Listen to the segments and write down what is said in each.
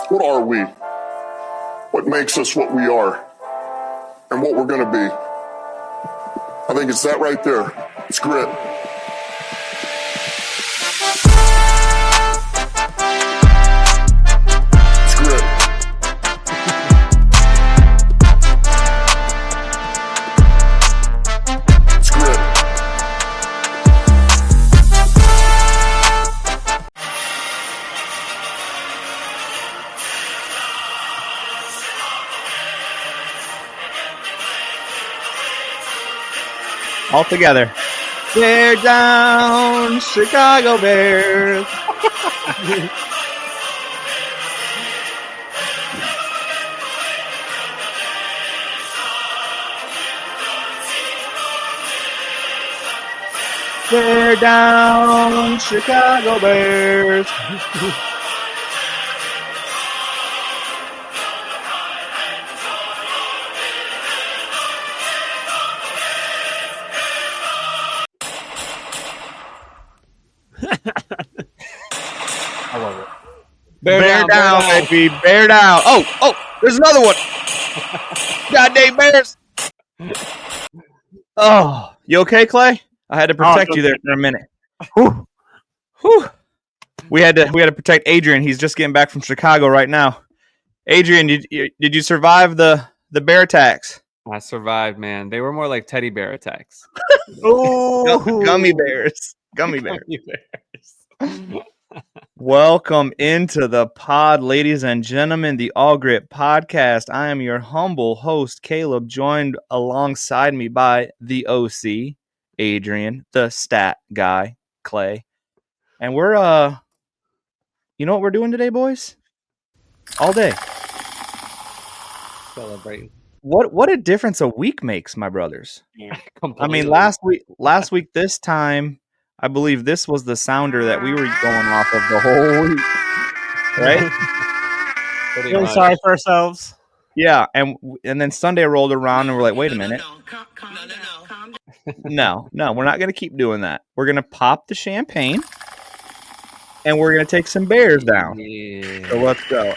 What are we? What makes us what we are? And what we're going to be? I think it's that right there. It's grit. It's grit. It's grit. All together. Bear down, Chicago Bears. Bear down, Chicago Bears. I love it. Bear down, baby. Bear down. Oh, there's another one. Goddamn Bears. Oh, you okay, Clay? I had to protect you there for a minute. Whew. We had to protect Adrian. He's just getting back from Chicago right now. Adrian, did you survive the bear attacks? I survived, man. They were more like teddy bear attacks. Gummy bears. Gummy bears. Welcome into the pod, ladies and gentlemen, the All Gritt podcast. I am your humble host, Caleb, joined alongside me by the OC, Adrian, the stat guy, Clay. And we're, you know what we're doing today, boys? All day. Celebrating. What a difference a week makes, my brothers. Yeah, I mean, last week, this time, I believe this was the sounder that we were going off of the whole week, right? Feeling sorry for ourselves. Yeah, and then Sunday rolled around, and we're like, wait a minute. No, we're not going to keep doing that. We're going to pop the champagne, and we're going to take some bears down. Yeah. So let's go.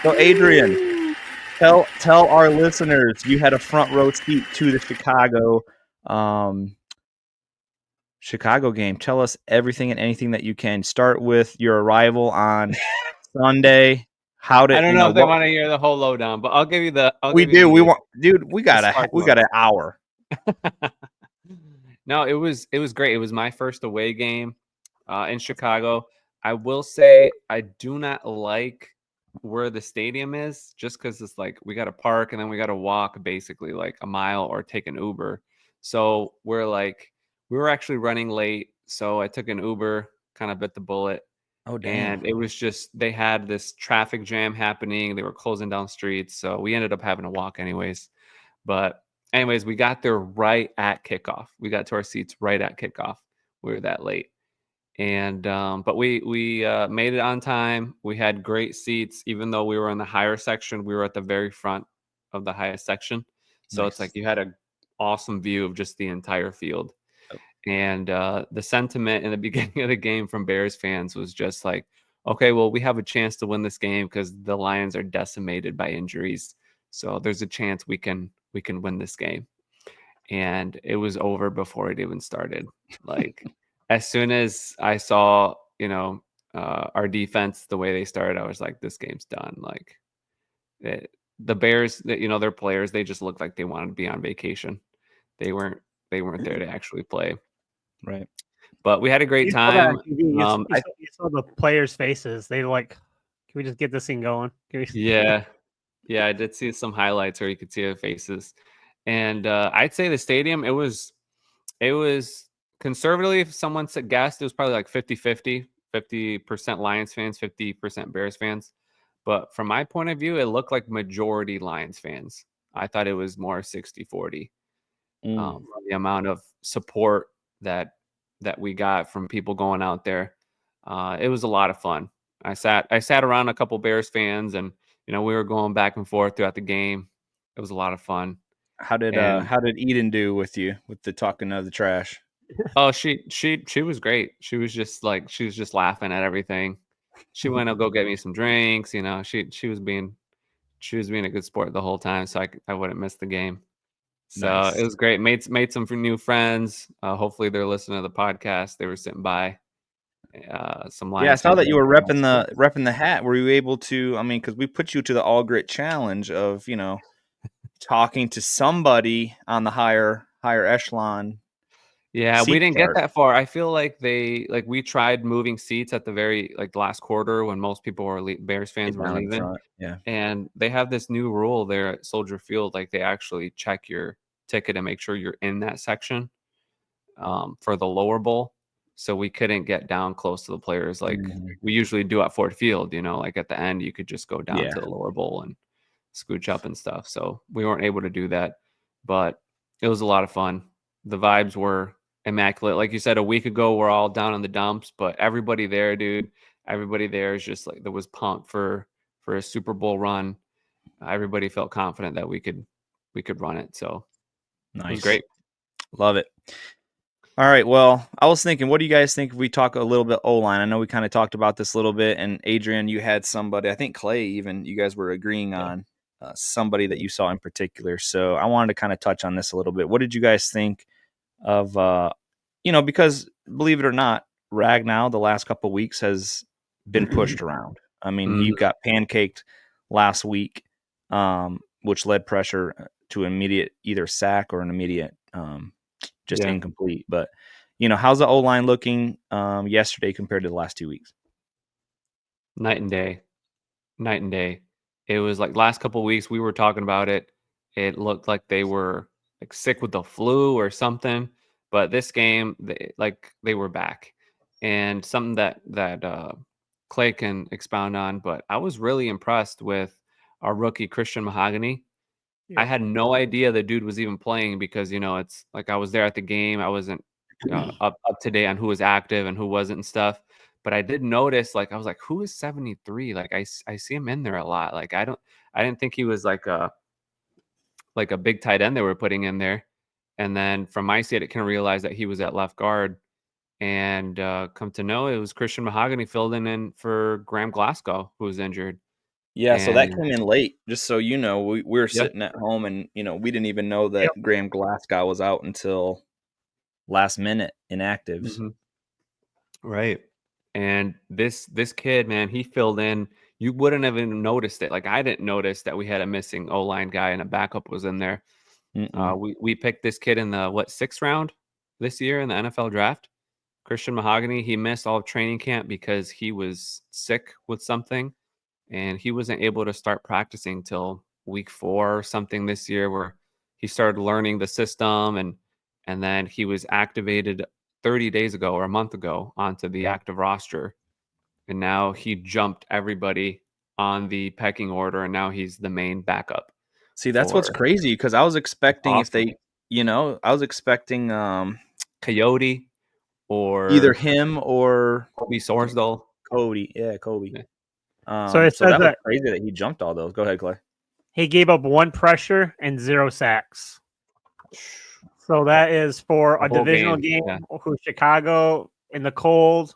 So, Adrian, tell our listeners you had a front row seat to the Chicago game. Tell us everything and anything that you can. Start with your arrival on Sunday. I don't know if they want to hear the whole lowdown, but I'll give you the. We got an hour. No, it was great. It was my first away game in Chicago. I will say I do not like where the stadium is, just because it's like we got to park and then we got to walk basically like a mile or take an Uber. So we were actually running late, so I took an Uber, kind of bit the bullet. Oh, damn. And it was just, they had this traffic jam happening. They were closing down streets, so we ended up having to walk anyways. But anyways, we got there right at kickoff. We got to our seats right at kickoff. We were that late. And but we made it on time. We had great seats. Even though we were in the higher section, we were at the very front of the highest section. So Nice. It's like you had an awesome view of just the entire field. And the sentiment in the beginning of the game from Bears fans was just like, okay, well, we have a chance to win this game because the Lions are decimated by injuries. So there's a chance we can win this game. And it was over before it even started. Like as soon as I saw, our defense, the way they started, I was like, this game's done. Like the Bears, their players, they just looked like they wanted to be on vacation. They weren't there to actually play. Right. But we had a great time. You saw the players' faces. They were like, can we just get this thing going? Yeah, I did see some highlights where you could see their faces. And I'd say the stadium, it was conservatively, if someone guessed, it was probably like 50-50, 50% Lions fans, 50% Bears fans. But from my point of view, it looked like majority Lions fans. I thought it was more 60-40. From the amount of support that we got from people going out there. It was a lot of fun. I sat around a couple Bears fans, and we were going back and forth throughout the game. It was a lot of fun. How did Eden do with you with the talking of the trash? Oh, she was great. She was just laughing at everything. she went to go get me some drinks. You know, she was being a good sport the whole time, so I wouldn't miss the game. So Nice. it was great. Made some new friends. Hopefully they're listening to the podcast. They were sitting by. Some Lions. Yeah, I saw fans that you were that- repping the hat. Were you able to? I mean, because we put you to the All Grit challenge of talking to somebody on the higher echelon. Yeah, we seat didn't chart. get that far. I feel like we tried moving seats at the very the last quarter when most people were Bears fans were Down in leaving. front. Yeah. And they have this new rule there at Soldier Field. Like they actually check your ticket and make sure you're in that section for the lower bowl. So we couldn't get down close to the players like we usually do at Ford Field. Like at the end, you could just go down to the lower bowl and scooch up and stuff. So we weren't able to do that, but it was a lot of fun. The vibes were immaculate. Like you said, a week ago, we're all down in the dumps, but everybody there, dude, everybody there is just like, that was pumped for a Super Bowl run. Everybody felt confident that we could run it. So Nice. It was great. Love it. All right. Well, I was thinking, what do you guys think if we talk a little bit O-line? I know we kind of talked about this a little bit, and Adrian, you had somebody, I think Clay even, you guys were agreeing on somebody that you saw in particular. So I wanted to kind of touch on this a little bit. What did you guys think of, because believe it or not, Ragnow the last couple of weeks has been pushed around. I mean, he got pancaked last week, which led pressure to immediate either sack or an immediate incomplete. But how's the O-line looking yesterday compared to the last 2 weeks? Night and day. It was like last couple of weeks we were talking about it. It looked like they were like sick with the flu or something, but this game they were back. And something that Clay can expound on, but I was really impressed with our rookie Christian Mahogany. I had no idea the dude was even playing because it's like I was there at the game. I wasn't up to date on who was active and who wasn't and stuff. But I did notice, I was like, who is 73? Like I see him in there a lot. Like I didn't think he was like a big tight end they were putting in there. And then from my seat, I can realize that he was at left guard. And come to know it was Christian Mahogany filled in for Graham Glasgow, who was injured. Yeah, so that came in late. Just so you know, we were sitting at home and we didn't even know that Graham Glasgow was out until last minute inactives. Right. And this kid, man, he filled in. You wouldn't have even noticed it. Like I didn't notice that we had a missing O-line guy and a backup was in there. We picked this kid in the 6th round this year in the NFL draft. Christian Mahogany, he missed all of training camp because he was sick with something and he wasn't able to start practicing till week 4 or something this year, where he started learning the system and then he was activated 30 days ago or a month ago onto the active roster. And now he jumped everybody on the pecking order and now he's the main backup. See, that's what's crazy because I was expecting if they, I was expecting Coyote or either him or Kobe Sorsdal. Cody. Yeah, Kobe. So So it says that was that crazy that he jumped all those. Go ahead, Clay. he gave up 1 pressure and 0 sacks. So that is for a divisional game. Who's Chicago in the cold.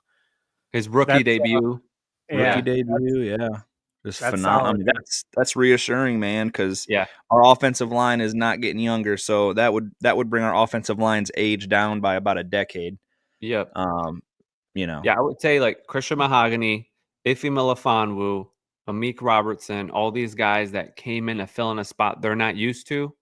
His rookie debut. Rookie debut, just phenomenal. I mean, that's reassuring, man, because our offensive line is not getting younger. So that would bring our offensive line's age down by about a decade. Yep. I would say like Christian Mahogany, Ife Melifonwu, Amik Robertson, all these guys that came in to fill in a spot they're not used to.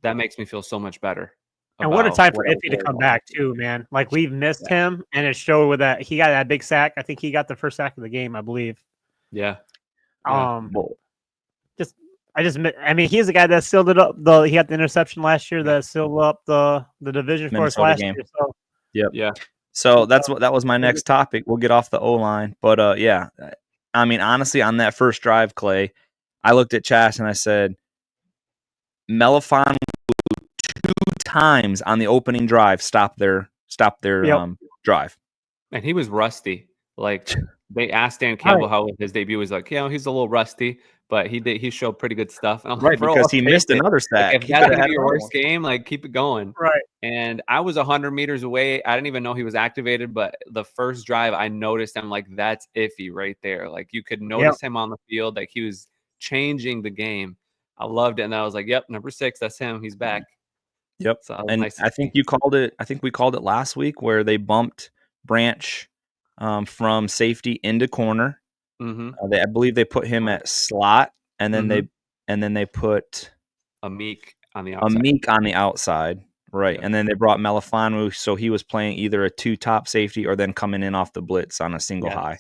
That makes me feel so much better. And what a time for Ife to come back too, man. Like we've missed him, and it showed with that he got that big sack. I think he got the first sack of the game, I believe. Yeah. I mean, he's the guy that sealed it up. He got the interception last year that sealed up the division for us last year. So So that was my next topic. We'll get off the O-line, but I mean, honestly, on that first drive, Clay, I looked at Chas and I said, Melifonwu 2 times on the opening drive stopped their drive, and he was rusty. Like they asked Dan Campbell how his debut was like. He's a little rusty, but he showed pretty good stuff. And I'm Right, like, bro, because I'll he take missed it. another Like, sack. if He that's coulda gonna had be your another worst one. game, like keep it going. Right. And I was 100 meters away. I didn't even know he was activated, but the first drive I noticed him, like, that's iffy right there. Like, you could notice him on the field, like he was changing the game. I loved it. And I was like, yep, number 6, that's him. He's back. Yep. So that was And nice to I think see. you called it. I think we called it last week where they bumped Branch from safety into corner. I believe they put him at slot, and then they put Meek on the outside. Meek on the outside, right? Yep. And then they brought Melifanu, so he was playing either a 2 top safety or then coming in off the blitz on a single high.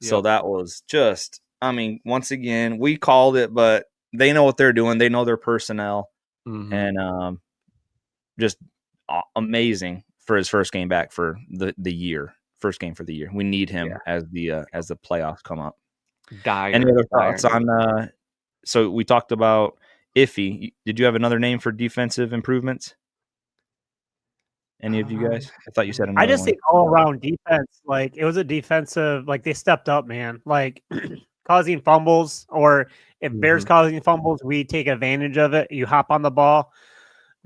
So that was just, I mean, once again, we called it, but they know what they're doing. They know their personnel, and just amazing for his first game back for the year. First game for the year. We need him as the playoffs come up. Any other thoughts on? So we talked about Iffy. Did you have another name for defensive improvements? Any of you guys? I thought you said another I just one. think all around defense, like it was a defensive, like they stepped up, man. Like causing fumbles, or if Bears causing fumbles, we take advantage of it. You hop on the ball.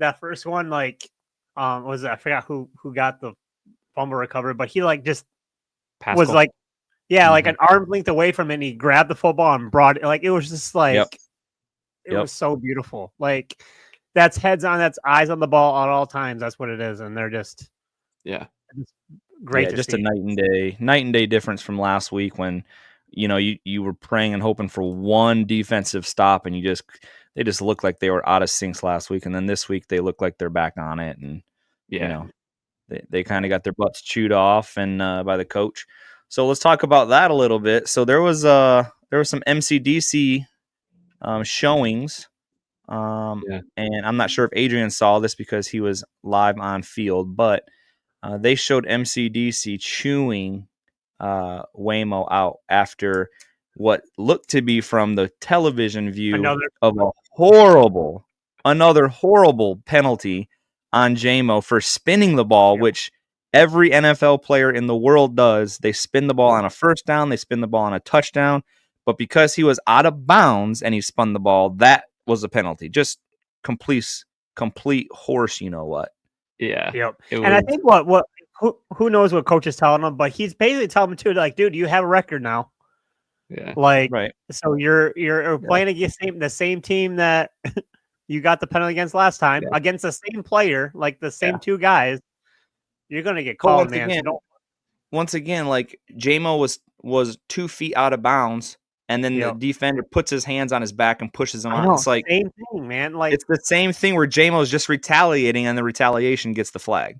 That first one, like, was I forgot who got the fumble recovered, but he like just was like, like an arm's length away from it. And he grabbed the football and brought it. Like it was just like it was so beautiful. Like that's heads on, that's eyes on the ball at all times. That's what it is, and they're just great. Yeah, just see. a night and day difference from last week when you were praying and hoping for one defensive stop, and they just looked like they were out of sync last week, and then this week they look like they're back on it, and they kind of got their butts chewed off and by the coach. So let's talk about that a little bit. So there was some MCDC showings, and I'm not sure if Adrian saw this because he was live on field, but they showed MCDC chewing Waymo out after what looked to be from the television view of another horrible penalty on JMO for spinning the ball, which every NFL player in the world does. They spin the ball on a first down, they spin the ball on a touchdown, but because he was out of bounds and he spun the ball, that was a penalty. Just complete horse, you know what? Yeah. Yep. And I think who knows what coach is telling him, but he's basically telling him too, like, dude, you have a record now. Yeah. Like, so you're playing against the same team that you got the penalty against last time, against the same player, like the same two guys. You're gonna get called, man. Once again, like JMO was 2 feet out of bounds, and then the defender puts his hands on his back and pushes him out. It's like same thing, man. Like it's the same thing where JMO's just retaliating, and the retaliation gets the flag.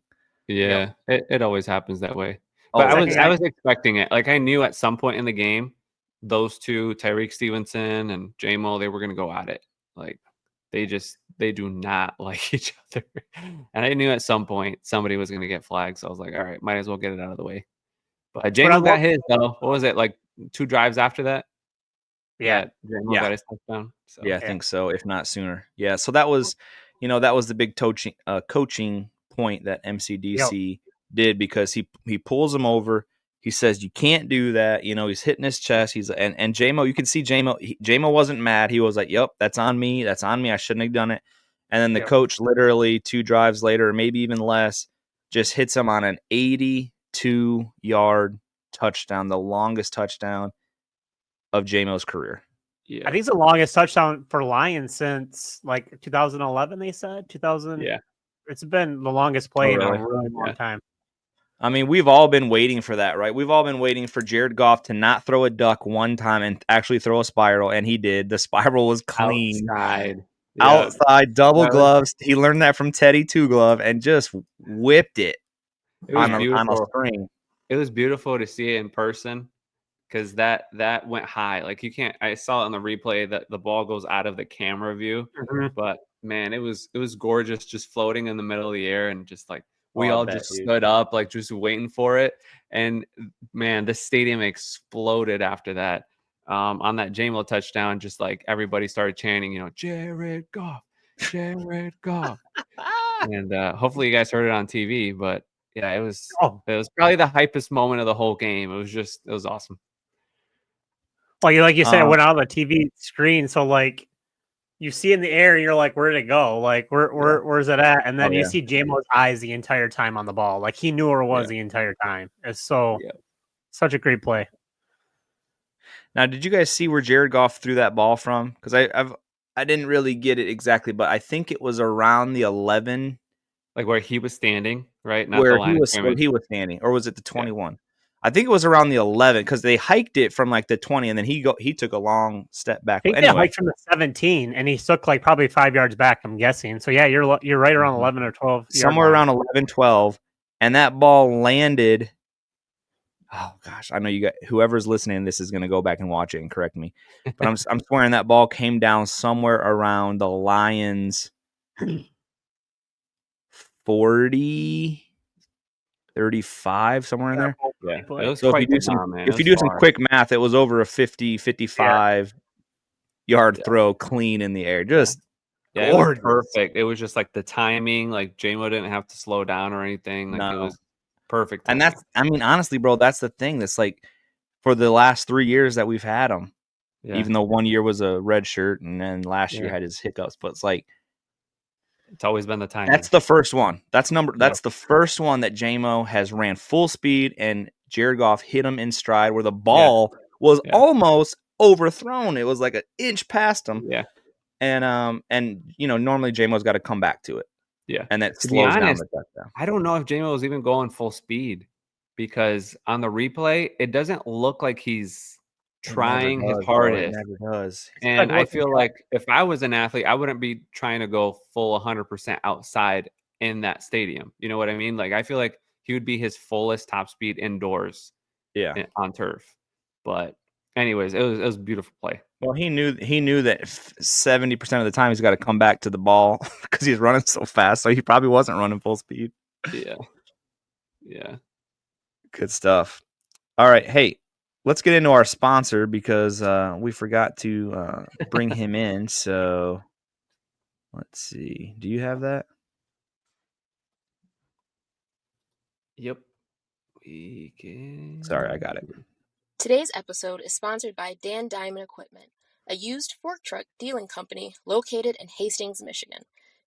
Yeah, it always happens that way. But I was expecting it. Like I knew at some point in the game, those two, Tyreek Stevenson and JMO, they were gonna go at it. Like they do not like each other. And I knew at some point somebody was gonna get flagged. So I was like, all right, might as well get it out of the way. But JMO got his though. What was it, like 2 drives after that? JMO got his touchdown. So. Yeah, I think so, if not sooner. Yeah, so that was the big coaching point that MCDC did, because he pulls him over. He says you can't do that. He's hitting his chest. And JMO, you can see JMO wasn't mad. He was like, "Yep, that's on me. That's on me. I shouldn't have done it." And then the coach literally 2 drives later, or maybe even less, just hits him on an 82-yard touchdown, the longest touchdown of JMO's career. Yeah. I think it's the longest touchdown for Lions since like 2011. They said 2000. Yeah, it's been the longest play in a really long time. I mean, we've all been waiting for that, right? We've all been waiting for Jared Goff to not throw a duck one time and actually throw a spiral, and he did. The spiral was clean. Outside, double gloves. He learned that from Teddy Two Glove and just whipped it. It was beautiful. On a string. It was beautiful to see it in person, because that went high. Like you can't. I saw it on the replay that the ball goes out of the camera view, but man, it was gorgeous, just floating in the middle of the air, and just like. We all just stood up, like just waiting for it. And man, the stadium exploded after that. On that JMO touchdown, just like everybody started chanting, Jared Goff, Jared Goff. And hopefully you guys heard it on TV. But yeah, it was probably the hypest moment of the whole game. It was awesome. Like you said, it went out on the TV screen. So like you see in the air and you're like, where did it go? Like where's it at? And then you see J-Mo's eyes the entire time on the ball. Like he knew where it was the entire time. It's such a great play. Now, did you guys see where Jared Goff threw that ball from? Because I didn't really get it exactly, but I think it was around the 11, like where he was standing, right? Not where the line he was standing, or was it the 21? I think it was around the 11 because they hiked it from like the 20, and then he took a long step back. I think they hiked from the 17, and he took like probably 5 yards back. I'm guessing. So yeah, you're right around 11 or 12, somewhere around 11, 12, and that ball landed. Oh gosh, I know you got whoever's listening. This is going to go back and watch it and correct me, but I'm swearing that ball came down somewhere around the Lions 40. 35, somewhere in there. Yeah. It was So quite if you do some quick math, it was over a 50, 55 yard throw clean in the air. Just it was perfect. It was just like the timing, like J-Mo didn't have to slow down or anything. Like it was perfect. And that's, I mean, honestly, bro, that's the thing. That's like for the last 3 years that we've had him, even though 1 year was a red shirt and then last year had his hiccups, but it's like, it's always been the timing. That's the first one. That's the first one that J-Mo has ran full speed and Jared Goff hit him in stride where the ball was almost overthrown. It was like an inch past him. Yeah. And you know, normally J-Mo's got to come back to it. Yeah. And that slows down the touchdown. I don't know if J-Mo was even going full speed because on the replay, it doesn't look like he's trying his hardest. It never does. And I feel like if I was an athlete, I wouldn't be trying to go full 100% outside in that stadium. You know what I mean? Like I feel like he would be his fullest top speed indoors, on turf. But anyways, it was a beautiful play. Well, he knew that 70% of the time he's got to come back to the ball because he's running so fast. So he probably wasn't running full speed. Yeah. Good stuff. All right, hey. Let's get into our sponsor because we forgot to bring him in. So let's see. Do you have that? Yep. We can. Sorry, I got it. Today's episode is sponsored by Dan Diamond Equipment, a used fork truck dealing company located in Hastings, Michigan.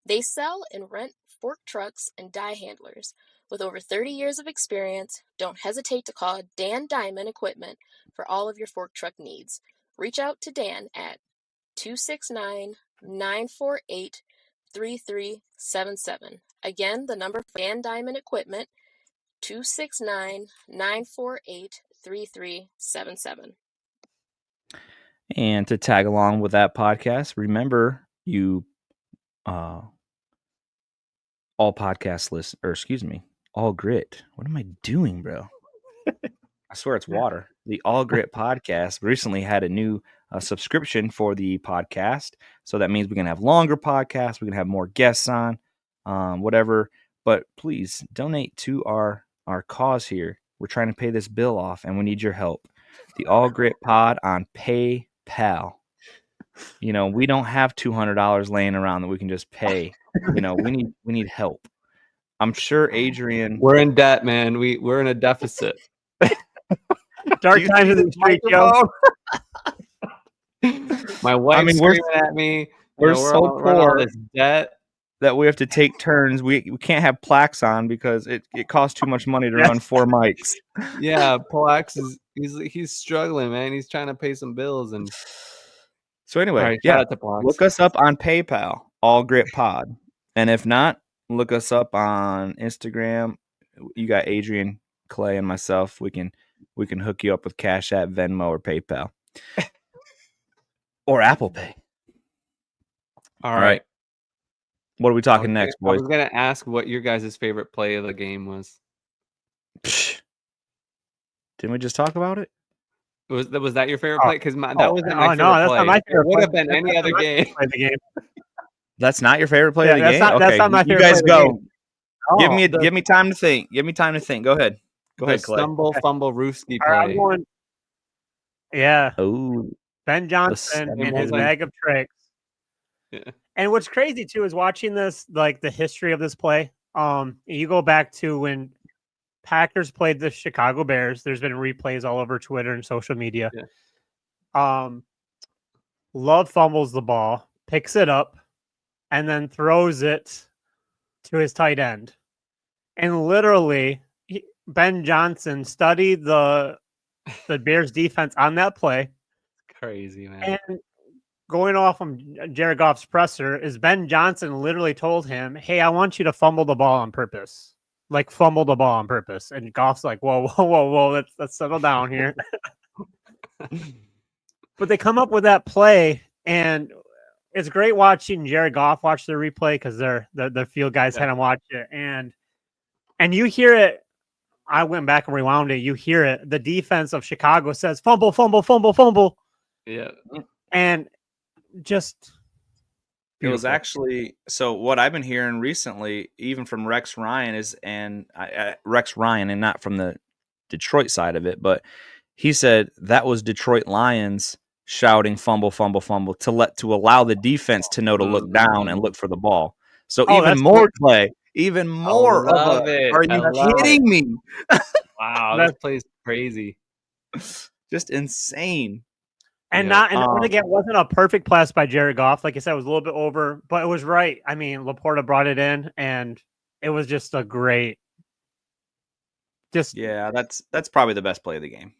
They sell and rent fork trucks and die handlers. With over 30 years of experience, don't hesitate to call Dan Diamond Equipment for all of your fork truck needs. Reach out to Dan at 269-948-3377. Again, the number for Dan Diamond Equipment, 269-948-3377. And to tag along with that podcast, remember all podcast lists, or excuse me, All Gritt. What am I doing, bro? I swear it's water. The All Gritt podcast recently had a new subscription for the podcast. So that means we can have longer podcasts. We can have more guests on, whatever. But please donate to our cause here. We're trying to pay this bill off and we need your help. The All Gritt pod on PayPal. You know, we don't have $200 laying around that we can just pay. You know, we need help. I'm sure Adrian. We're in debt, man. We're in a deficit. Dark times in the street, yo. My wife's screaming at me. We're so poor this debt that we have to take turns. We can't have plaques on because it costs too much money to run 4 mics. Yeah, Plax he's struggling, man. He's trying to pay some bills and. So anyway, look us up on PayPal, All Gritt Pod, and if not, look us up on Instagram. You got Adrian, Clay, and myself. We can hook you up with Cash App, Venmo, or PayPal, or Apple Pay. All right. What are we talking next, boys? I was gonna ask what your guys' favorite play of the game was. Didn't we just talk about it? Was that your favorite play? Because that wasn't my favorite that's play. not my favorite. It would have been any other game. That's not your favorite play of the game. That's not my favorite. You guys go. Oh, give me time to think. Give me time to think. Go ahead. Go ahead, Clay. Stumble, fumble, Rooski play. I'm going, Oh, Ben Johnson and his bag of tricks. Yeah. And what's crazy too is watching this, like the history of this play. You go back to when Packers played the Chicago Bears. There's been replays all over Twitter and social media. Yeah. Love fumbles the ball, picks it up, and then throws it to his tight end. And literally, Ben Johnson studied the Bears defense on that play. Crazy, man. And going off from Jared Goff's presser is Ben Johnson literally told him, "Hey, I want you to fumble the ball on purpose. Like fumble the ball on purpose." And Goff's like, "Whoa, whoa, whoa, whoa, let's settle down here." But they come up with that play, and it's great watching Jared Goff watch the replay because the field guys had him watch it, and you hear it. I went back and rewound it. You hear it. The defense of Chicago says, "Fumble, fumble, fumble, fumble." Yeah. And just It was beautiful. actually so. What I've been hearing recently, even from Rex Ryan, Rex Ryan, and not from the Detroit side of it, but he said that was Detroit Lions shouting "fumble, fumble, fumble" to allow the defense to know to look down and look for the ball. So even that's more play, even more of love a. it. Are I you love kidding me? Wow, That's- this plays crazy. Just insane. And Yeah. and again, it wasn't a perfect pass by Jared Goff. Like I said, it was a little bit over, but it was right. I mean, Laporta brought it in, and it was just a great. Yeah, that's probably the best play of the game.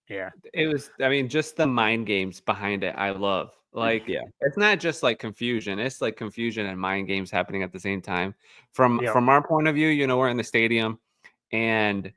Yeah. It was, I mean, just the mind games behind it. I love. Like, Yeah. it's not just like confusion. It's like confusion and mind games happening at the same time. From Yep. our point of view, you know, we're in the stadium, and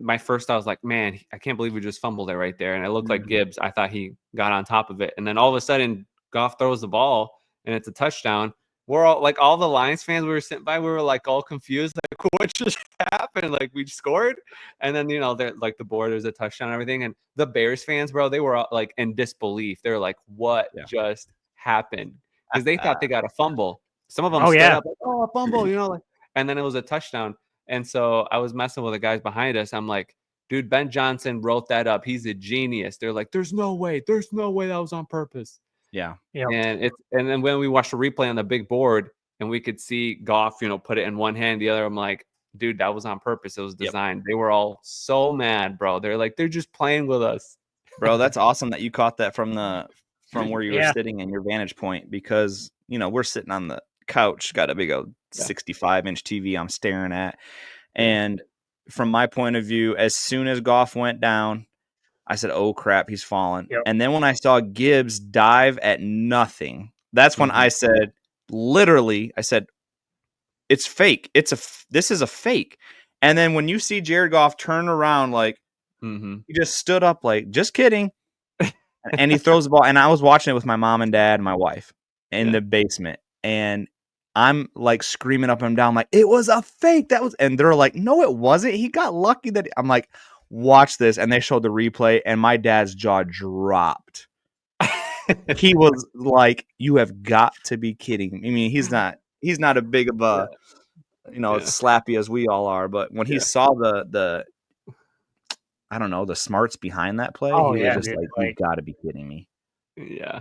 my first thought was like, man, I can't believe we just fumbled it right there. And it looked like Gibbs. I thought he got on top of it. And then all of a sudden, Goff throws the ball and it's a touchdown. We're all like, all the Lions fans we were sitting by, we were like all confused, like, what just happened? Like, we scored. And then, you know, they're like, the board is a touchdown and everything. And the Bears fans, bro, they were like in disbelief. They were like, what just happened? Because they thought they got a fumble. Some of them stood up like, oh, a fumble, you know, like, and then it was a touchdown. And so I was messing with the guys behind us. I'm like, dude, Ben Johnson wrote that up. He's a genius. They're like, there's no way that was on purpose. Yeah. Yep. And then when we watched the replay on the big board and we could see Goff, you know, put it in one hand, the other, I'm like, dude, that was on purpose. It was designed. They were all so mad, bro. They're like, they're just playing with us. Bro, that's awesome that you caught that from where you were sitting in your vantage point, because, you know, we're sitting on the couch, got a big old 65-inch TV I'm staring at. And from my point of view, as soon as Goff went down, I said, oh, crap, he's fallen. Yep. And then when I saw Gibbs dive at nothing, that's when I said, literally, I said, it's fake. This is a fake. And then when you see Jared Goff turn around, like, he just stood up like, just kidding. And he throws the ball. And I was watching it with my mom and dad and my wife in the basement. And I'm like screaming up and down, like, it was a fake. And they're like, no, it wasn't. He got lucky that I'm like, watch this. And they showed the replay and my dad's jaw dropped. He was like, you have got to be kidding me. I mean, he's not a big of a, slappy as we all are. But when he saw the I don't know, the smarts behind that play, he was just like, you've got to be kidding me. Yeah.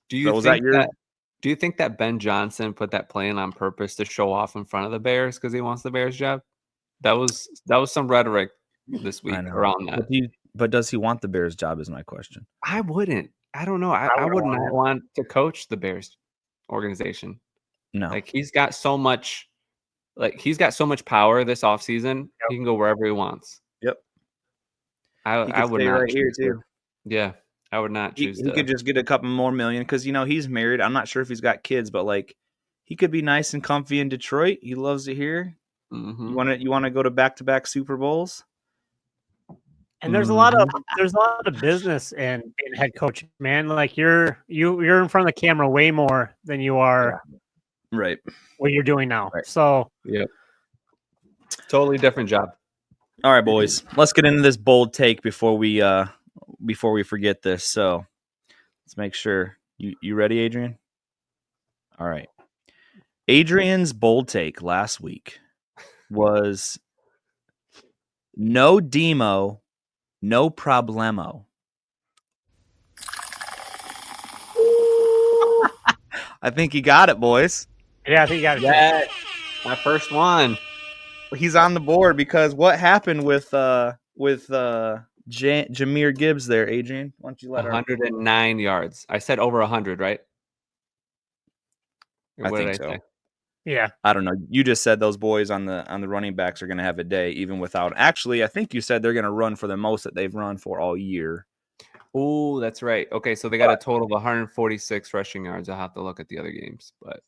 Do you think that Ben Johnson put that play in on purpose to show off in front of the Bears because he wants the Bears job? That was some rhetoric this week around that. But does he want the Bears job is my question. I wouldn't. I don't know. I would not want to coach the Bears organization. No. Like, he's got so much power this offseason. Yep. He can go wherever he wants. Yep. I would not right here too. Yeah. I would not choose he could just get a couple more million because, he's married. I'm not sure if he's got kids, but like, he could be nice and comfy in Detroit. He loves it here. Mm-hmm. You want to go to back-to-back Super Bowls? And there's a lot of business in head coaching, man. Like you're in front of the camera way more than you are right what you're doing now. Right. So totally different job. All right, boys. Let's get into this bold take before we forget this. So let's make sure you ready, Adrian? All right. Adrian's bold take last week was no demo, no problemo. I think you got it, boys. Yeah, I think you got it. Yeah, my first one. He's on the board because what happened with Jahmyr Gibbs there, Adrian. Why don't you let 109 yards. I said over 100, right? Or I what think did so. say? Yeah. I don't know. You just said those boys on the running backs are going to have a day, even without. Actually, I think you said they're going to run for the most that they've run for all year. Oh, that's right. Okay, so they got a total of 146 rushing yards. I'll have to look at the other games, but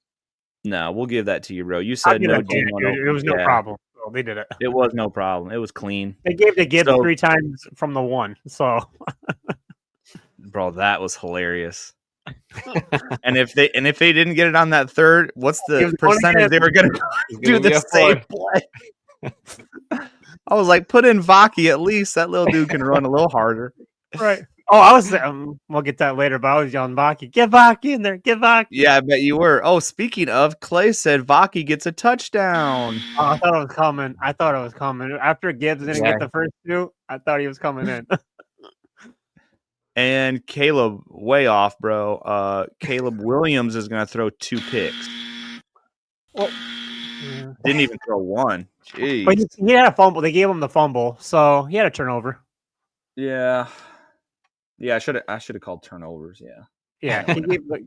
No, we'll give that to you, bro. You I'll said give no. that to you, dude. It was no problem. So they did it. It was no problem. It was clean. They gave the Gibbs So- 3 times from the 1. So Bro, that was hilarious. And if they didn't get it on that third, what's It the was percentage only they were going to It's do gonna be the a same four. play? I was like, put in Vaki at least. That little dude can run a little harder. right. Oh, I was. We'll get that later. But I was yelling Baki. Get Baki in there. Get Baki. Yeah, I bet you were. Oh, speaking of, Clay said Vaki gets a touchdown. Oh, I thought it was coming. After Gibbs didn't Yeah. get the first 2, I thought he was coming in. And Caleb, way off, bro. Caleb Williams is going to throw 2 picks. Well, Didn't even throw one. but Jeez. he had a fumble. They gave him the fumble, so he had a turnover. Yeah. Yeah, I should have called turnovers. Yeah. Yeah, he gave. All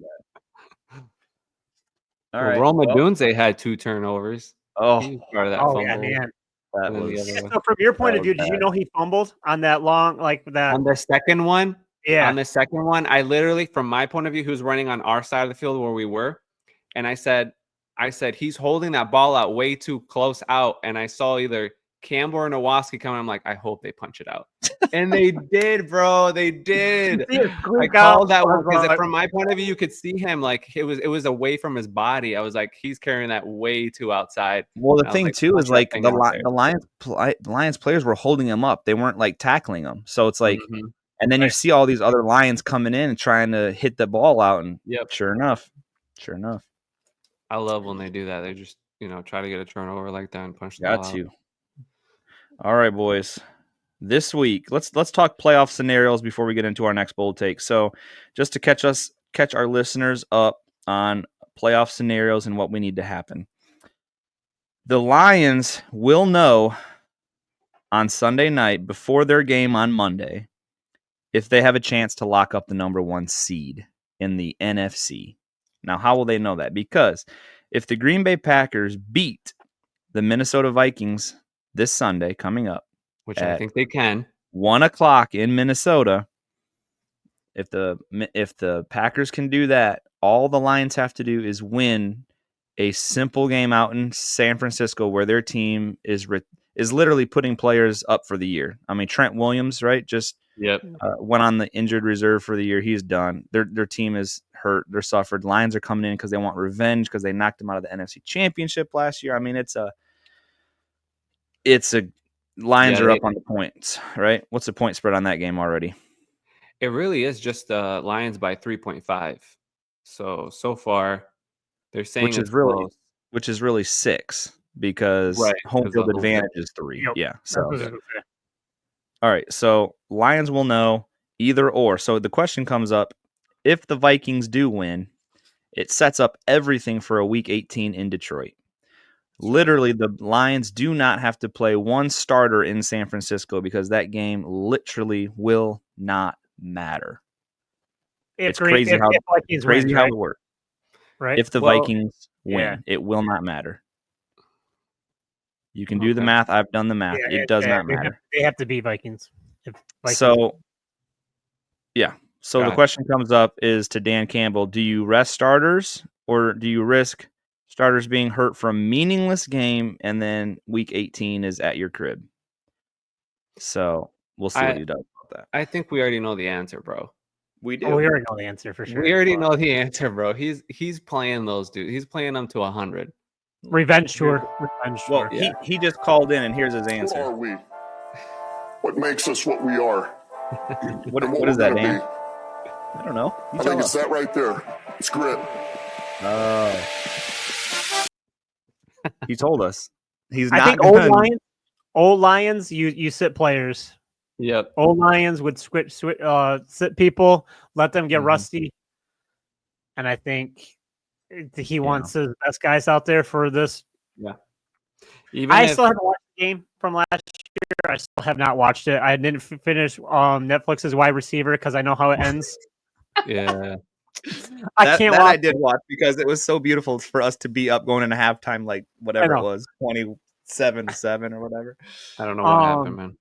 Well, right. Roma Well, Dunze had 2 turnovers. oh, He was part of that Oh fumble. yeah, man. that and then the was. other one. So from your point That of view, was did you bad. know he fumbled on that long, like that? On the second one, Yeah. on the second one, I literally, from my point of view, who's running on our side of the field where we were, and I said he's holding that ball out way too close out, and I saw either Campbell or Nowoski coming. I'm like, I hope they punch it out, and they did, bro. They did. I called that one because from my point of view, you could see him like it was away from his body. I was like, he's carrying that way too outside. Well, the I was thing like, too punch is that like thing the out there. Lions players were holding him up. They weren't like tackling him. So it's like, Mhm. and then you see all these other Lions coming in and trying to hit the ball out, and Yep. sure enough. I love when they do that. They just try to get a turnover like that and punch the Got ball out. to. All right, boys. This week, let's talk playoff scenarios before we get into our next bold take. So, just to catch our listeners up on playoff scenarios and what we need to happen. The Lions will know on Sunday night before their game on Monday if they have a chance to lock up the number 1 seed in the NFC. Now, how will they know that? Because if the Green Bay Packers beat the Minnesota Vikings this Sunday coming up, Which I think they can. 1:00 in Minnesota, if the Packers can do that, all the Lions have to do is win a simple game out in San Francisco where their team is literally putting players up for the year. I mean, Trent Williams, right, just went on the injured reserve for the year. He's done. Their team is hurt. They're suffered. Lions are coming in because they want revenge because they knocked them out of the NFC Championship last year. I mean, it's a Lions are up on the points, right? What's the point spread on that game already? It really is just Lions by 3.5. So far, they're saying which is really 6 because home field advantage is 3. Yep. Yeah. So all right. So Lions will know either or. So the question comes up: if the Vikings do win, it sets up everything for a Week 18 in Detroit. Literally, the Lions do not have to play one starter in San Francisco because that game literally will not matter. It's crazy how it works. Right. If the Vikings win, it will not matter. You can do the math. I've done the math. It does not matter. They have to be Vikings. So the question comes up is to Dan Campbell: do you rest starters or do you risk starters being hurt from meaningless game and then Week 18 is at your crib? So we'll see what he does about that. I think we already know the answer, bro. We do. Oh, we already know the answer for sure. We already know the answer, bro. He's playing those dudes. He's playing them to 100. Revenge tour. Well, he just called in and here's his What answer. are we? What makes us what we are? What and what is we're that, gonna Dan? be. I don't know. I think it's that right there. It's grit. He told us. I think old Lions, you sit players. Yep. Old Lions would sit people, let them get rusty. And I think he wants his best guys out there for this. Yeah. I still haven't watched the game from last year. I still have not watched it. I didn't finish Netflix's Wide Receiver because I know how it ends. Yeah. I can't that watch I did watch because it was so beautiful for us to be up going into halftime, like whatever it know. was, 27-7 or whatever. I don't know what happened, man.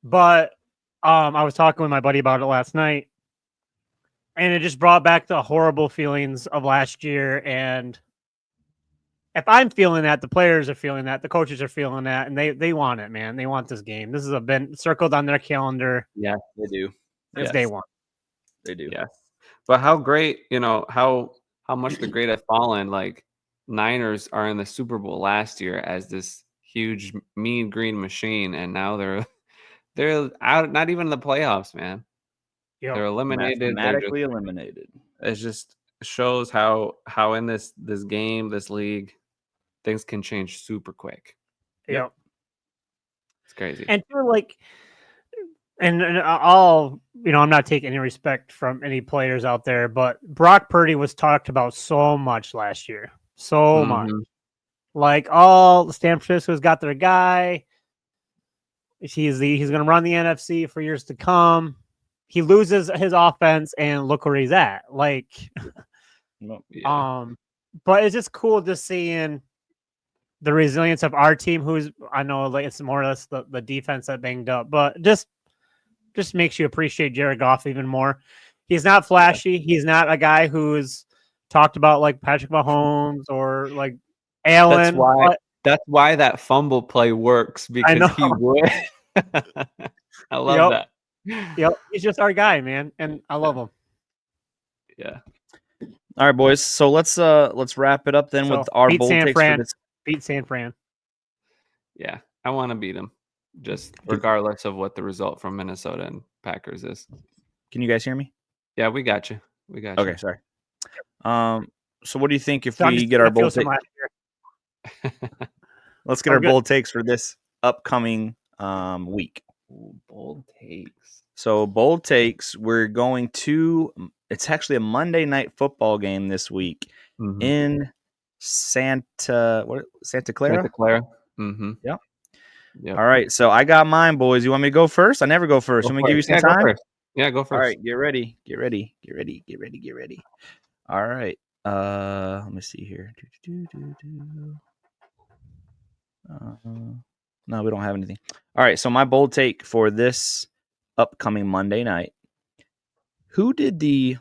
But I was talking with my buddy about it last night, and it just brought back the horrible feelings of last year. And if I'm feeling that, the players are feeling that, the coaches are feeling that, and they want it, man. They want this game. This has been circled on their calendar Yeah, They do. since Yes. day one. They do. yes. But how great, how much the great have fallen. Like Niners are in the Super Bowl last year as this huge mean green machine, and now they're out, not even in the playoffs, man. Yep. They're eliminated. They're just, Mathematically eliminated. it just shows how in this game, this league, things can change super quick. Yep. It's crazy. And too, like, and I'll, I'm not taking any respect from any players out there, but Brock Purdy was talked about so much last year, so much. Mhm. Like, all the San Francisco's got their guy. He's going to run the NFC for years to come. He loses his offense, and look where he's at. Like, Yeah. but it's just cool just seeing the resilience of our team. Who's, I know, like, it's more or less the defense that banged up, but just makes you appreciate Jared Goff even more. He's not flashy. He's not a guy who's talked about like Patrick Mahomes or like Allen. That's why that fumble play works, because he would. I love that. Yep, he's just our guy, man, and I love him. Yeah. All right, boys. So let's wrap it up then with our bold takes for this. Beat San Fran. Yeah, I want to beat them, just regardless of what the result from Minnesota and Packers is. Can you guys hear me? Yeah, we got you. Okay, sorry. So what do you think if So we get our bold takes? Let's get our bold takes for this upcoming week. Ooh, bold takes. So bold takes, we're going to. It's actually a Monday night football game this week in Santa Clara. Santa Clara. Mm-hmm. Yep. Yep. All right. So I got mine, boys. You want me to go first? I never go first. Let me give you some time. Yeah, go first. All right. Get ready. All right. Let me see here. No, we don't have anything. All right. So my bold take for this upcoming Monday night. Who did the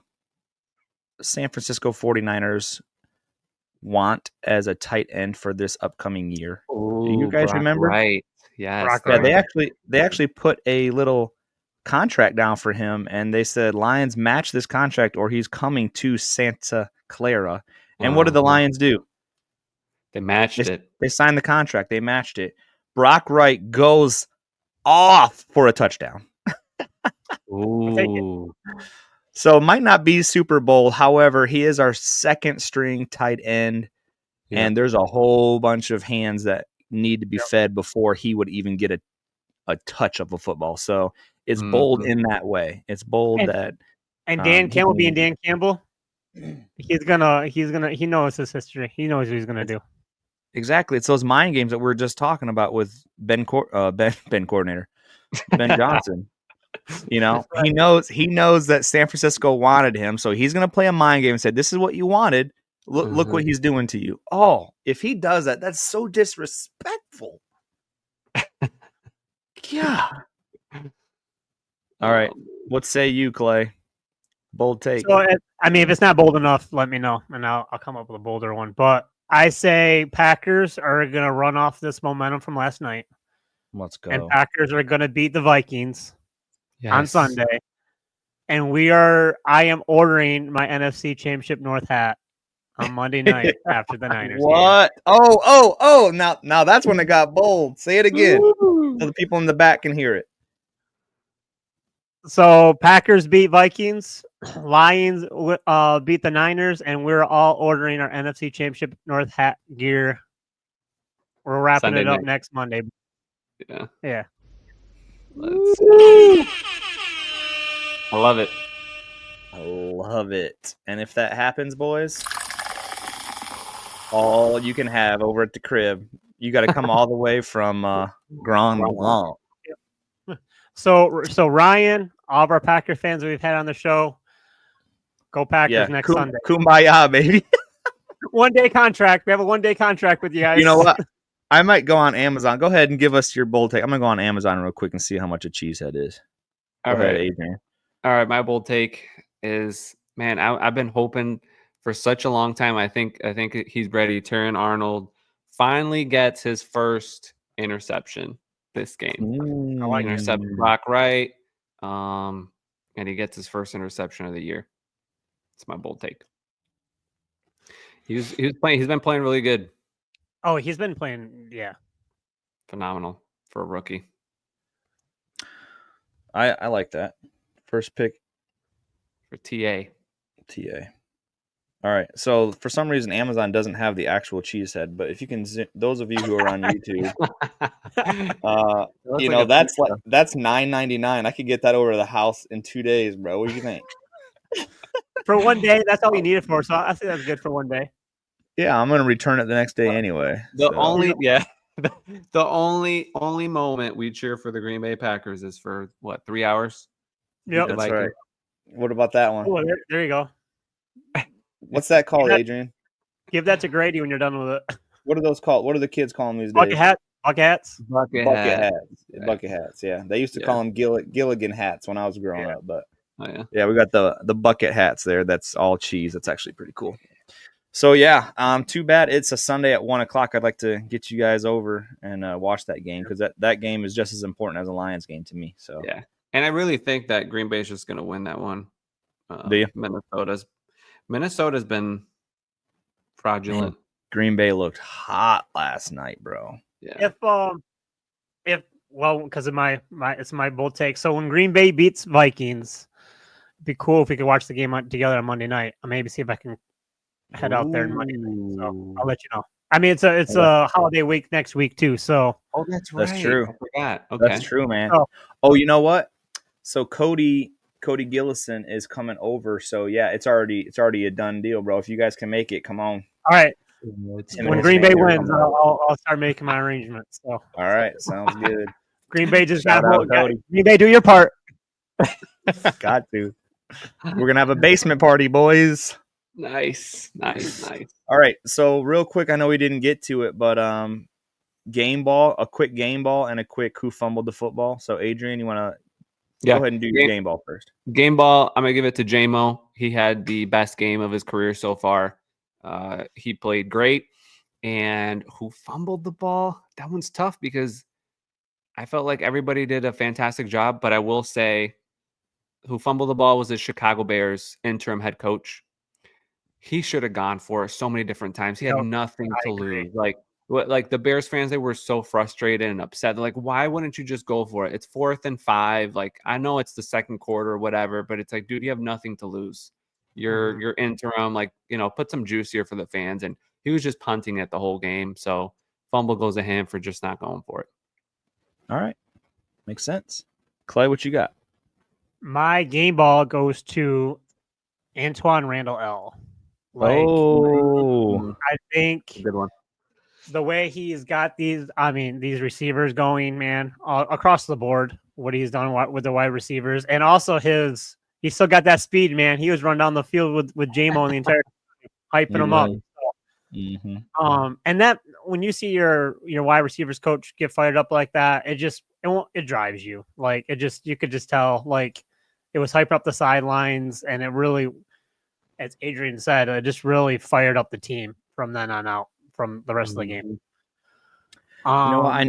San Francisco 49ers want as a tight end for this upcoming year? Ooh, do you guys remember? Right. Yes. Yeah, they actually put a little contract down for him, and they said Lions match this contract or he's coming to Santa Clara. And what did the Lions do? They matched it. They signed the contract. They matched it. Brock Wright goes off for a touchdown. Ooh. So it might not be Super Bowl. However, he is our second string tight end. Yeah. And there's a whole bunch of hands that need to be fed before he would even get a touch of a football. So it's bold in that way. It's bold and Dan Campbell being Dan Campbell, he knows his history. He knows what he's gonna do. Exactly. It's those mind games that we were just talking about with Ben coordinator, Ben Johnson. He knows that San Francisco wanted him, so he's going to play a mind game and say, "This is what you wanted. Look what he's doing to you." Oh, if he does that, that's so disrespectful. Yeah. All right. What say you, Clay? Bold take. So, if it's not bold enough, let me know, and I'll come up with a bolder one. But I say Packers are going to run off this momentum from last night. Let's go. And Packers are going to beat the Vikings. Yes. On Sunday, and I am ordering my NFC Championship North hat on Monday night after the Niners. What? Game. Oh! Now that's when it got bold. Say it again, so the people in the back can hear it. So Packers beat Vikings, Lions beat the Niners, and we're all ordering our NFC Championship North hat gear. We're wrapping Sunday it up next Monday. Yeah. I love it. I love it. And if that happens, boys, all you can have over at the crib, you got to come all the way from Grand Blanc. So Ryan, all of our Packer fans that we've had on the show, go Packers next Sunday. Kumbaya, baby. 1 day contract. We have a 1 day contract with you guys. You know what? I might go on Amazon. Go ahead and give us your bold take. I'm gonna go on Amazon real quick and see how much a cheesehead is. Go ahead, Adrian. All right, my bold take is, man, I've been hoping for such a long time. I think he's ready. Terran Arnold finally gets his first interception this game. I like Intercept Brock Wright, and he gets his first interception of the year. It's my bold take. He was playing. He's been playing really good. Oh, he's been playing. Yeah, Phenomenal for a rookie. I like that. First pick For TA. All right. So for some reason, Amazon doesn't have the actual cheesehead, but if you can, those of you who are on YouTube, you know, that's $9.99. I could get that over to the house in 2 days, bro. What do you think? for 1 day, that's all you need it for. So I think that's good for 1 day. Yeah, I'm gonna return it the next day anyway. The only moment we cheer for the Green Bay Packers is for what, 3 hours? Yep. That's right. What about that one? Oh, there you go. What's that called, Adrian? Give that to Grady when you're done with it. What are those called? What are the kids calling these days? Bucket hats. Bucket hats. Yeah, they used to call them Gilligan hats when I was growing up. But yeah, we got the bucket hats there. That's all cheese. That's actually pretty cool. So yeah, too bad it's a Sunday at 1:00. I'd like to get you guys over and watch that game because that game is just as important as a Lions game to me. So yeah, and I really think that Green Bay is just going to win that one. Do you? Minnesota's been fraudulent. Man, Green Bay looked hot last night, bro. Yeah. Because of it's my bold take. So when Green Bay beats Vikings, it'd be cool if we could watch the game together on Monday night. I'll maybe see if I can head out there on Monday night. So I'll let you know. I mean, it's a holiday week next week too. So that's right. That's true. I forgot. Okay. That's true, man. Oh, you know what? So Cody Gillison is coming over. So yeah, it's already a done deal, bro. If you guys can make it, come on. All right. When Green Bay wins, I'll start making my arrangements. So all right, sounds good. Green Bay just got Green Bay, do your part. Got to. We're gonna have a basement party, boys. Nice. All right, so real quick, I know we didn't get to it, but a quick game ball, and a quick who fumbled the football. So Adrian, you want to go ahead and do your game ball first? Game ball, I'm gonna give it to JMO. He had the best game of his career so far. He played great. And who fumbled the ball? That one's tough because I felt like everybody did a fantastic job, but I will say who fumbled the ball was the Chicago Bears interim head coach. He should have gone for it so many different times. He had nothing to lose. Like the Bears fans, they were so frustrated and upset. They're like, why wouldn't you just go for it? It's 4th and 5. Like, I know it's the second quarter or whatever, but it's like, dude, you have nothing to lose. You're interim, like, you know, put some juice here for the fans. And he was just punting it the whole game. So fumble goes to him for just not going for it. All right. Makes sense. Clay, what you got? My game ball goes to Antoine Randall L. I think good one. The way he's got these receivers going, man, across the board, what he's done with the wide receivers, and also he still got that speed, man. He was running down the field with JMO the entire time, hyping him up. So, and that when you see your wide receivers coach get fired up like that, it drives you. Like you could just tell, like it was hyping up the sidelines, and it really, as Adrian said, it just really fired up the team from then on out. From the rest of the game. You know what?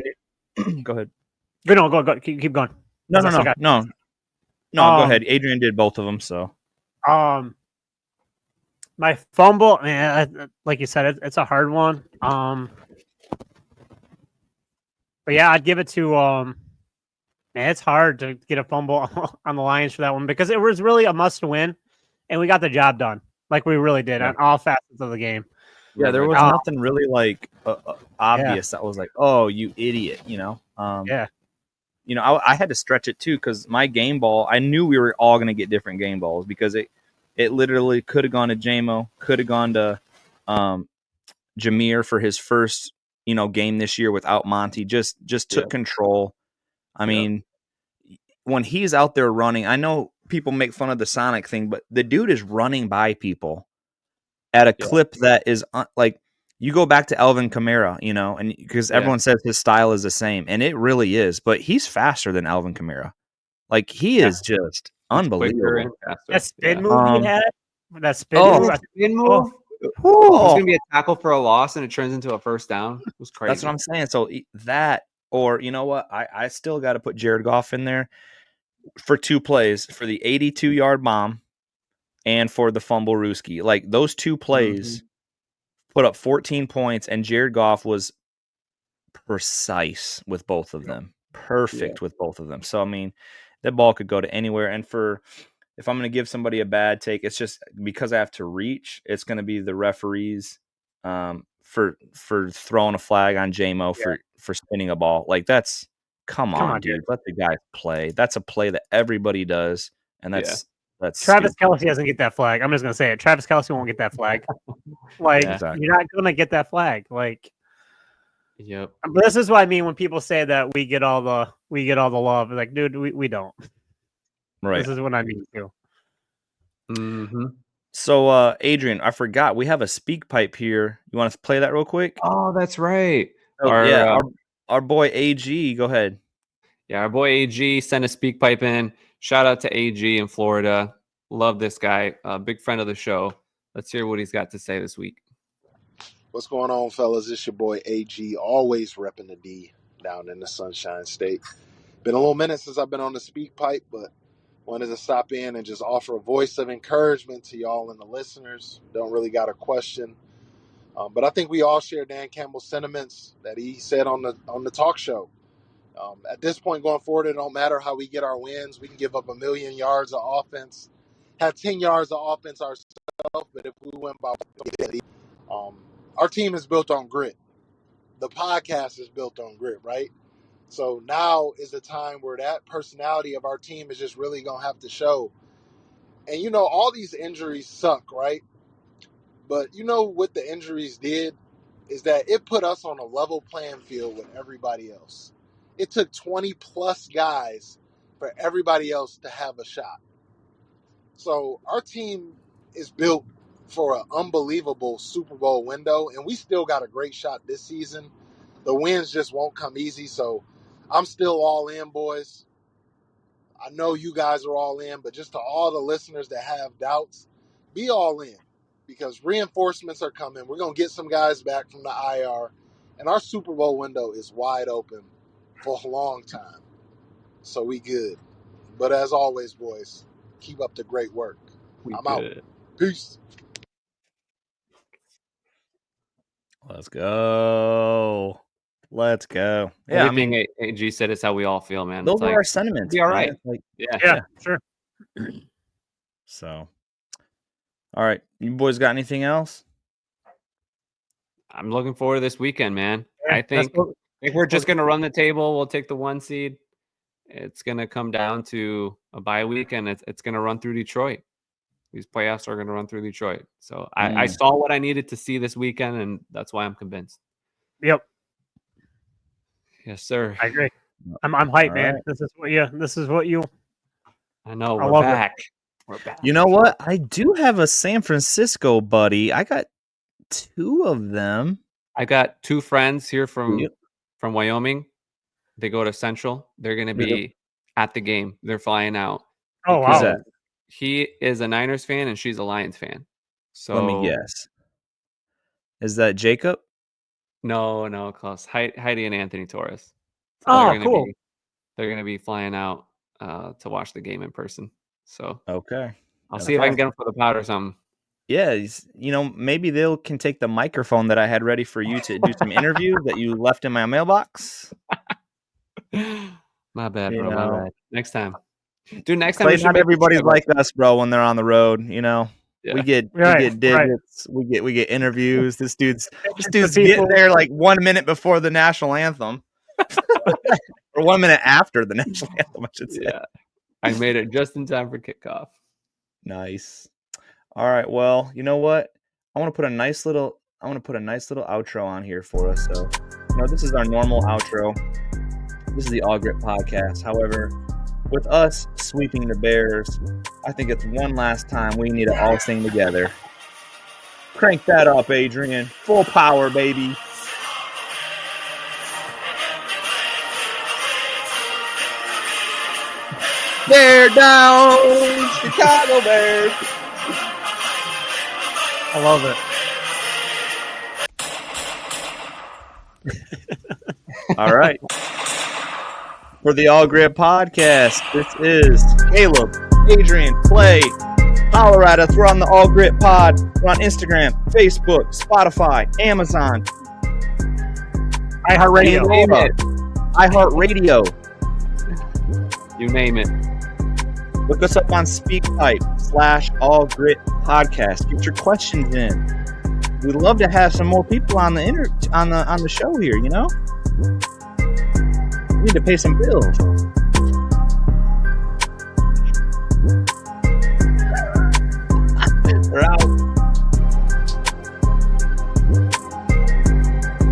Go ahead. Go. Keep going. No. Go ahead. Adrian did both of them. So, my fumble, man, like you said, it's a hard one. But yeah, I'd give it to man. It's hard to get a fumble on the Lions for that one because it was really a must win, and we got the job done. Like we really did on all facets of the game. Yeah, there was nothing really like obvious that was like, oh, you idiot, you know? You know, I had to stretch it too because my game ball, I knew we were all going to get different game balls because it literally could have gone to JMO, could have gone to Jameer for his first, game this year without Monty. Just took control. I mean, when he's out there running, I know people make fun of the Sonic thing, but the dude is running by people at a clip that is like, you go back to Alvin Kamara, you know, and because everyone says his style is the same, and it really is, but he's faster than Alvin Kamara. Like, he is just unbelievable. That spin move he had, that spin move. Spin move. It's gonna be a tackle for a loss, and it turns into a first down. It was crazy. That's what I'm saying. So that, or you know what, I still got to put Jared Goff in there for 2 plays, for the 82-yard bomb and for the fumble Rooski. Like, those 2 plays put up 14 points, and Jared Goff was precise with both of them. Perfect with both of them. So, I mean, that ball could go to anywhere. And if I'm going to give somebody a bad take, it's just because I have to reach, it's going to be the referees for throwing a flag on J-Mo for spinning a ball. Like, that's, come on, dude. Let the guy play. That's a play that everybody does, and that's Travis stupid. Kelce doesn't get that flag. I'm just gonna say it. Travis Kelce won't get that flag. Like, you're not gonna get that flag. Like, But this is what I mean when people say that we get all the love. Like, dude, we don't. Right. This is what I mean too. So, Adrian, I forgot we have a speak pipe here. You want to play that real quick? Oh, that's right. Our boy AG, go ahead. Yeah, our boy AG sent a speak pipe in. Shout out to AG in Florida. Love this guy. Big friend of the show. Let's hear what he's got to say this week. What's going on, fellas? It's your boy AG, always repping the D down in the Sunshine State. Been a little minute since I've been on the speak pipe, but wanted to stop in and just offer a voice of encouragement to y'all and the listeners. Don't really got a question. But I think we all share Dan Campbell's sentiments that he said on the talk show. At this point going forward, it don't matter how we get our wins. We can give up 1 million yards of offense, have 10 yards of offense ourselves, but if we win by our team is built on grit. The podcast is built on grit, right? So now is the time where that personality of our team is just really going to have to show. And, you know, all these injuries suck, right? But you know what the injuries did is that it put us on a level playing field with everybody else. It took 20-plus guys for everybody else to have a shot. So our team is built for an unbelievable Super Bowl window, and we still got a great shot this season. The wins just won't come easy, so I'm still all in, boys. I know you guys are all in, but just to all the listeners that have doubts, be all in because reinforcements are coming. We're going to get some guys back from the IR, and our Super Bowl window is wide open for a long time. So we good. But as always, boys, keep up the great work. I'm out. Peace. Let's go. Yeah, Everything AG said is how we all feel, man. Those are our sentiments. Be all right. Like, yeah, sure. So, all right, you boys got anything else? I'm looking forward to this weekend, man. Yeah, I think we're just going to run the table. We'll take the 1 seed. It's going to come down to a bye week, and it's going to run through Detroit. These playoffs are going to run through Detroit. So I saw what I needed to see this weekend, and that's why I'm convinced. Yep. Yes, sir. I agree. I'm hyped, man. Right. This is what you. I know. We're back. We're back. You know what? I do have a San Francisco buddy. I got 2 of them. I got 2 friends here from Wyoming. They go to Central. They're going to be at the game. They're flying out. Oh, wow. That? He is a Niners fan and she's a Lions fan. So let me guess. Is that Jacob? No, close. Heidi and Anthony Torres. So cool. They're going to be flying out to watch the game in person. So okay, I'll see if I can get them for the pod or something. Yeah, maybe they can take the microphone that I had ready for you to do some interviews that you left in my mailbox. My bad, bro. My bad. Next time. Dude, next time. Not everybody's like us, bro, when they're on the road, you know. Yeah. We get digits, we get interviews. This dude's getting there like 1 minute before the national anthem. Or 1 minute after the national anthem, I should say. Yeah. I made it just in time for kickoff. Nice. All right. Well, you know what? I want to put a nice little outro on here for us. So, this is our normal outro. This is the All Gritt podcast. However, with us sweeping the Bears, I think it's one last time we need to all sing together. Crank that up, Adrian. Full power, baby. Bear down, Chicago Bears. I love it. All right. For the All Grit Podcast, this is Caleb, Adrian, Clay. Holler at us. We're on the All Grit Pod. We're on Instagram, Facebook, Spotify, Amazon, iHeartRadio. iHeartRadio. You name it. Look us up on SpeakPipe/All Grit Podcast. Get your questions in. We'd love to have some more people on the show here. You know, we need to pay some bills.